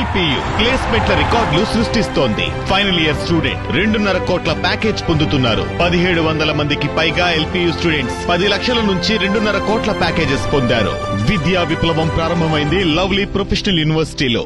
LPU ప్లేస్మెంట్ల రికార్డులు సృష్టిస్తోంది. Final year student 2.5 కోట్ల ప్యాకేజ్ పొందుతున్నారు. 1700 మందికి పైగా ఎల్పియు స్టూడెంట్స్ 10 లక్షల నుంచి 2.5 కోట్ల ప్యాకేజెస్ పొందారు. విద్యా విప్లవం ప్రారంభమైంది లవ్లీ ప్రొఫెషనల్ యూనివర్సిటీలో.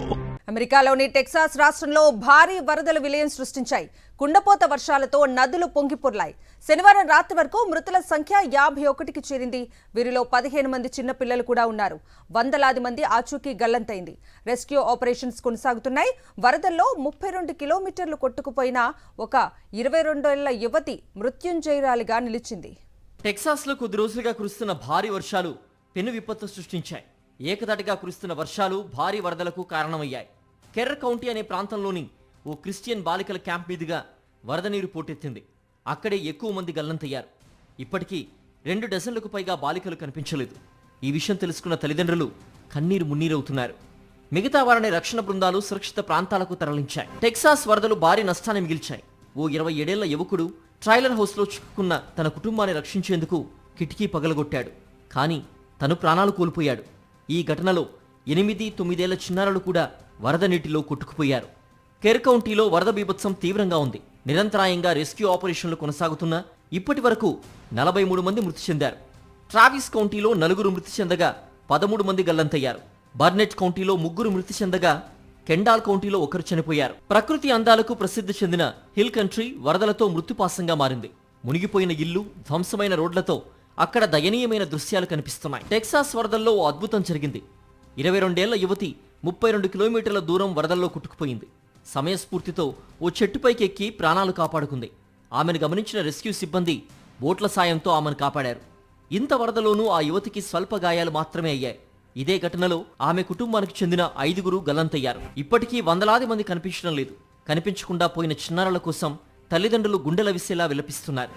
అమెరికాలోని టెక్సాస్ రాష్ట్రంలో భారీ వరదలు విలయం సృష్టించాయి. కుండపోత వర్షాలతో నదులు పొంగిపొర్లాయి. శనివారం రాత్రి వరకు మృతుల సంఖ్య 51కి చేరింది. వీరిలో 15 మంది చిన్నపిల్లలు కూడా ఉన్నారు. వందలాది మంది ఆచూకీ గల్లంతైంది. రెస్క్యూ ఆపరేషన్స్ కొనసాగుతున్నాయి. వరదల్లో 32 కిలోమీటర్లు కొట్టుకుపోయిన ఒక 22 ఏళ్ల యువతి మృత్యుంజయురాలిగా నిలిచింది. టెక్సాస్లో కొద్ది రోజులుగా కురుస్తున్న భారీ వర్షాలు పెను విపత్తు సృష్టించాయి. ఏకదాటిగా కురుస్తున్న వర్షాలు భారీ వరదలకు కారణమయ్యాయి. కెర్ర కౌంటీ అనే ప్రాంతంలోని ఓ క్రిస్టియన్ బాలికల క్యాంప్ మీదుగా వరద నీరు పోటెత్తింది. అక్కడే ఎక్కువ మంది గల్లంతయ్యారు. ఇప్పటికీ 2 డజన్లకు పైగా బాలికలు కనిపించలేదు. ఈ విషయం తెలుసుకున్న తల్లిదండ్రులు కన్నీరు మున్నీరవుతున్నారు. మిగతా వారిని రక్షణ బృందాలు సురక్షిత ప్రాంతాలకు తరలించాయి. టెక్సాస్ వరదలు భారీ నష్టాన్ని మిగిల్చాయి. ఓ 27 ఏళ్ల యువకుడు ట్రైలర్ హౌస్లో చిక్కుకున్న తన కుటుంబాన్ని రక్షించేందుకు కిటికీ పగలగొట్టాడు. కానీ తను ప్రాణాలు కోల్పోయాడు. ఈ ఘటనలో 8-9 ఏళ్ల చిన్నారులు కూడా వరద నీటిలో కొట్టుకుపోయారు. కెర్ కౌంటీలో వరద బీభత్సం తీవ్రంగా ఉంది. నిరంతరాయంగా రెస్క్యూ ఆపరేషన్లు కొనసాగుతున్నా ఇప్పటి వరకు 43 మంది మృతి చెందారు. ట్రావిస్ కౌంటీలో 4 మృతి చెందగా 13 మంది గల్లంతయ్యారు. బర్నెట్ కౌంటీలో 3 మృతి చెందగా కెండాల్ కౌంటీలో 1 చనిపోయారు. ప్రకృతి అందాలకు ప్రసిద్ధి చెందిన హిల్ కంట్రీ వరదలతో మృత్యుపాసంగా మారింది. మునిగిపోయిన ఇల్లు, ధ్వంసమైన రోడ్లతో అక్కడ దయనీయమైన దృశ్యాలు కనిపిస్తున్నాయి. టెక్సాస్ వరదల్లో ఓ అద్భుతం జరిగింది. 22 ఏళ్ల యువతి 32 కిలోమీటర్ల దూరం వరదల్లో కొట్టుకుపోయింది. సమయస్ఫూర్తితో ఓ చెట్టుపైకి ఎక్కి ప్రాణాలు కాపాడుకుంది. ఆమెను గమనించిన రెస్క్యూ సిబ్బంది బోట్ల సాయంతో ఆమెను కాపాడారు. ఇంత వరదలోనూ ఆ యువతికి స్వల్ప గాయాలు మాత్రమే అయ్యాయి. ఇదే ఘటనలో ఆమె కుటుంబానికి చెందిన 5 గల్లంతయ్యారు. ఇప్పటికీ వందలాది మంది కనిపించడం లేదు. కనిపించకుండా పోయిన చిన్నారుల కోసం తల్లిదండ్రులు గుండెల విసేలా విలపిస్తున్నారు.